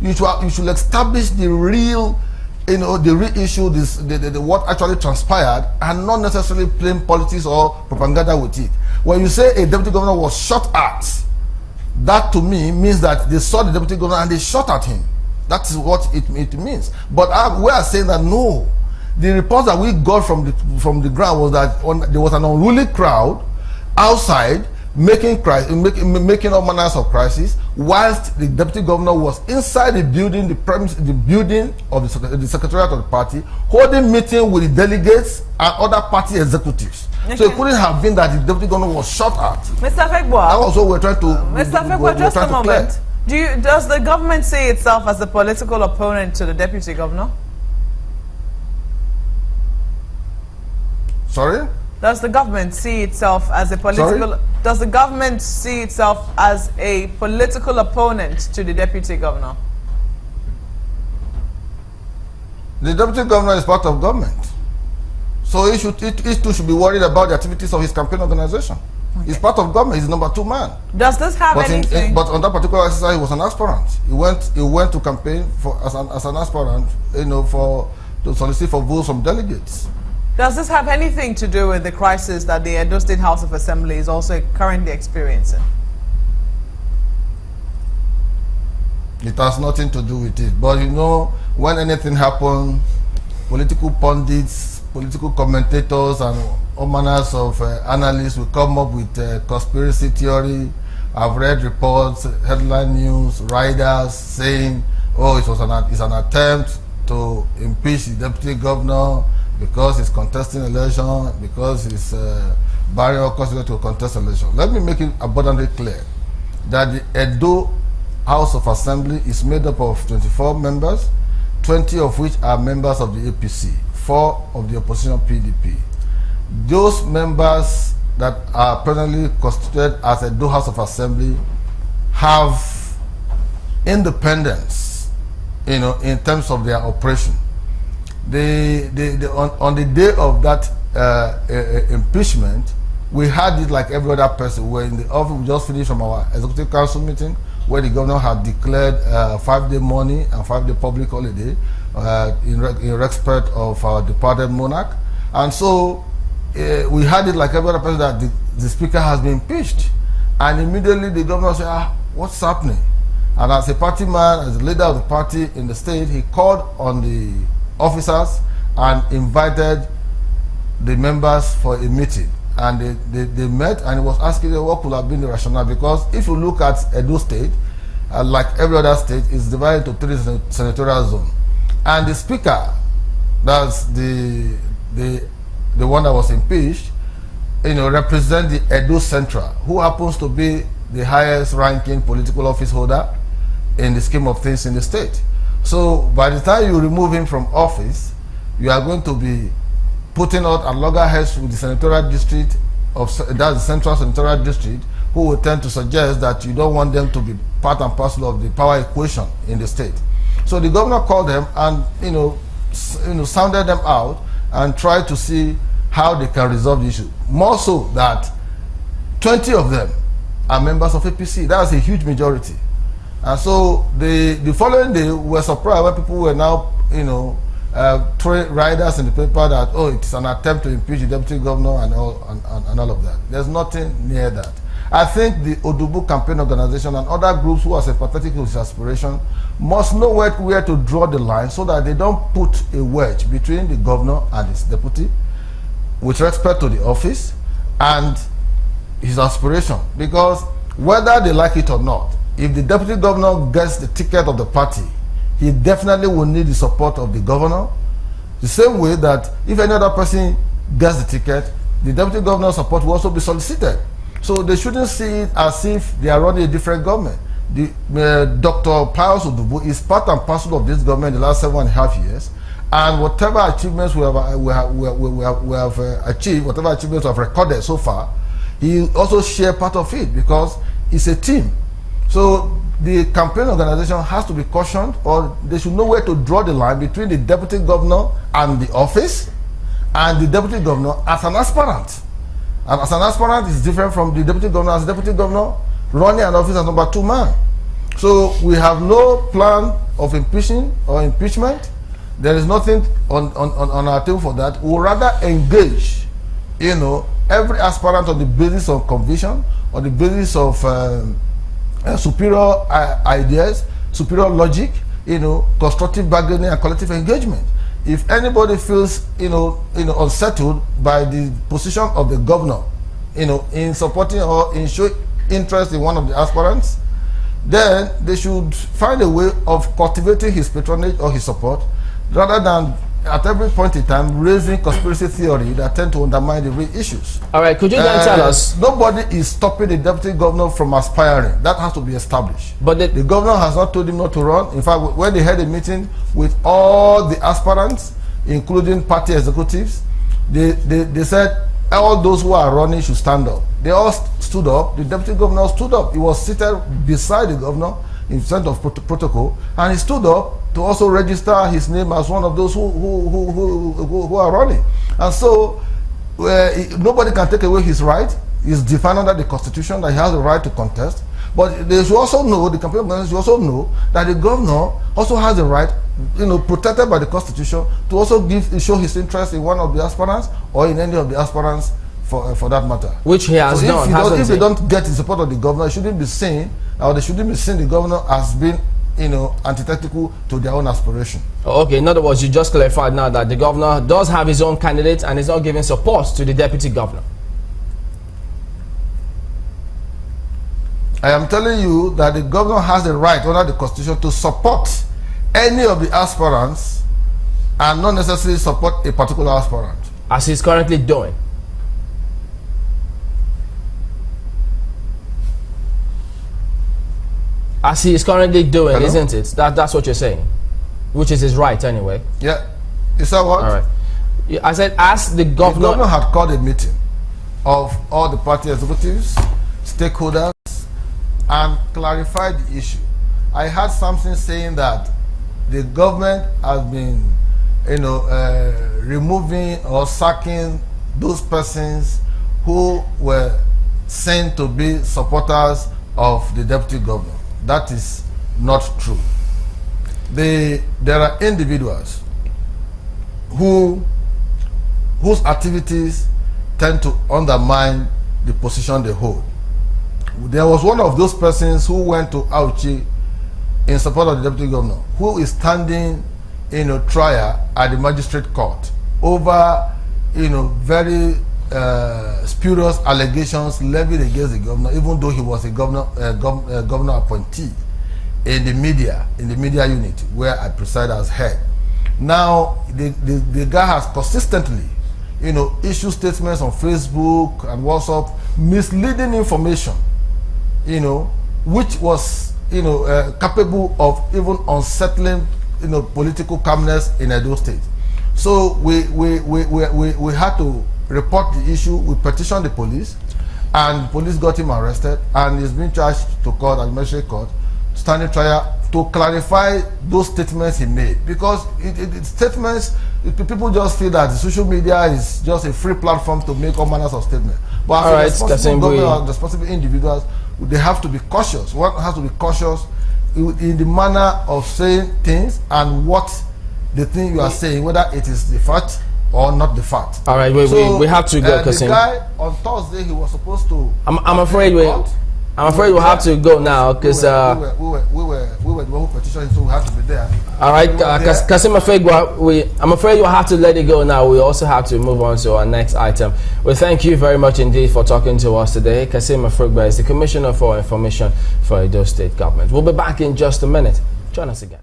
You should establish the real, the real issue, what actually transpired, and not necessarily plain politics or propaganda with it. When you say a deputy governor was shot at, that to me means that they saw the deputy governor and they shot at him. That is what it means. But we are saying that no. The reports that we got from the ground was that there was an unruly crowd outside making all manners of crisis, whilst the deputy governor was inside the building, the building of the secretariat of the party, holding meeting with the delegates and other party executives. Okay. So it couldn't have been that the deputy governor was shot at. Mr. Afegbua, that was what we're trying to. Mr. Afegbua, just a moment. Does the government see itself as the political opponent to the deputy governor? Sorry? Does the government see itself as a political? Sorry? Does the government see itself as a political opponent to the deputy governor? The deputy governor is part of government, so he too should be worried about the activities of his campaign organization. Okay. He's part of government. He's the #2 man. Does this have anything? But on that particular exercise, he was an aspirant. He went to campaign as an aspirant, to solicit for votes from delegates. Does this have anything to do with the crisis that the Edo State House of Assembly is also currently experiencing? It has nothing to do with it. But when anything happens, political pundits, political commentators, and all manners of analysts will come up with conspiracy theory. I've read reports, headline news, riders saying, "Oh, it's an attempt to impeach the deputy governor because he's contesting election, because he's barring all possibility to contest election." Let me make it abundantly clear that the Edo House of Assembly is made up of 24 members, 20 of which are members of the APC, 4 of the opposition PDP. Those members that are presently constituted as Edo House of Assembly have independence, in terms of their operation. On the day of that impeachment, we had it like every other person. We're in the office. We just finished from our executive council meeting, where the governor had declared 5-day mourning and 5-day public holiday in respect of our departed monarch. And so we had it like every other person that the speaker has been impeached. And immediately the governor said, what's happening? And as a party man, as the leader of the party in the state, he called on the officers and invited the members for a meeting. And they met, and he was asking them what could have been the rationale, because if you look at Edo State, like every other state, it's divided into 3 senatorial zones. And the speaker, that's the one that was impeached, represent the Edo Central, who happens to be the highest ranking political office holder in the scheme of things in the state. So by the time you remove him from office, you are going to be putting out at loggerheads with the senatorial district that's the Central Senatorial District, who will tend to suggest that you don't want them to be part and parcel of the power equation in the state. So the governor called them and sounded them out and tried to see how they can resolve the issue. More so that 20 of them are members of APC. That was a huge majority. And so the following day, we were surprised when people were now, throwing riders in the paper that, it's an attempt to impeach the deputy governor and all of that. There's nothing near that. I think the Odubu Campaign Organization and other groups who are sympathetic with his aspiration must know where to draw the line so that they don't put a wedge between the governor and his deputy with respect to the office and his aspiration. Because whether they like it or not, if the deputy governor gets the ticket of the party, he definitely will need the support of the governor. The same way that if any other person gets the ticket, the deputy governor's support will also be solicited. So they shouldn't see it as if they are running a different government. Dr. Pius Odubu is part and parcel of this government in the last 7.5 years, and whatever achievements we have achieved, whatever achievements we have recorded so far, he also shares part of it because it's a team. So the campaign organization has to be cautioned, or they should know where to draw the line between the deputy governor and the office, and the deputy governor as an aspirant. And as an aspirant is different from the deputy governor as deputy governor running an office as #2 man. So we have no plan of impeaching or impeachment. There is nothing on our table for that. We will rather engage, every aspirant on the basis of conviction, on the basis of superior ideas, superior logic, constructive bargaining and collective engagement. If anybody feels, unsettled by the position of the governor, in supporting or in showing interest in one of the aspirants, then they should find a way of cultivating his patronage or his support, rather than at every point in time raising conspiracy theory that tend to undermine the real issues. All right, could you then tell us? Nobody is stopping the deputy governor from aspiring. That has to be established. But the governor has not told him not to run. In fact, when they had a meeting with all the aspirants, including party executives, they said all those who are running should stand up. They all stood up. The deputy governor stood up. He was seated beside the governor in front of protocol, and he stood up to also register his name as one of those who are running. And so nobody can take away his right. It's defined under the Constitution that he has the right to contest. But they should also know, the campaign organizers should also know that the governor also has the right, protected by the Constitution, to also show his interest in one of the aspirants or in any of the aspirants for that matter. Which he has done. If they don't get the support of the governor, it shouldn't be seen, or they shouldn't be seeing the governor as being antithetical to their own aspiration. Okay, in other words, you just clarified now that the governor does have his own candidate and is not giving support to the deputy governor. I am telling you that the governor has the right under the Constitution to support any of the aspirants and not necessarily support a particular aspirant. As he's currently doing. As he is currently doing, Hello? isn't it? That's what you're saying. Which is his right anyway. Yeah. Is that what? All right. I said, as the governor... The governor had called a meeting of all the party executives, stakeholders, and clarified the issue. I heard something saying that the government has been, removing or sacking those persons who were seen to be supporters of the deputy governor. That is not true. There are individuals whose activities tend to undermine the position they hold. There was one of those persons who went to Auchi in support of the deputy governor, who is standing in a trial at the magistrate court over, very spurious allegations levied against the governor, even though he was a governor appointee in the media unit where I preside as head. Now the guy has consistently, issued statements on Facebook and WhatsApp, misleading information, which was capable of even unsettling political calmness in Edo State. So we had to report the issue. We petitioned the police, and police got him arrested, and he's been charged to court at the magistrate court, standing trial, to clarify those statements he made. Because people just feel that the social media is just a free platform to make all manners of statements. But as a responsible government and responsible individuals, they have to be cautious. One has to be cautious in the manner of saying things and what the thing you are saying, whether it is the fact or not the fact. All right, we have to go, Kassim. The guy on Thursday, he was supposed to. I'm afraid we'll have to go now because we were the one who petitioned, so we have to be there. All right, Kassim Afegbua, I'm afraid we'll have to let it go now. We also have to move on to our next item. We thank you very much indeed for talking to us today. Kassim Afegbua is the Commissioner for Information for Edo State Government. We'll be back in just a minute. Join us again.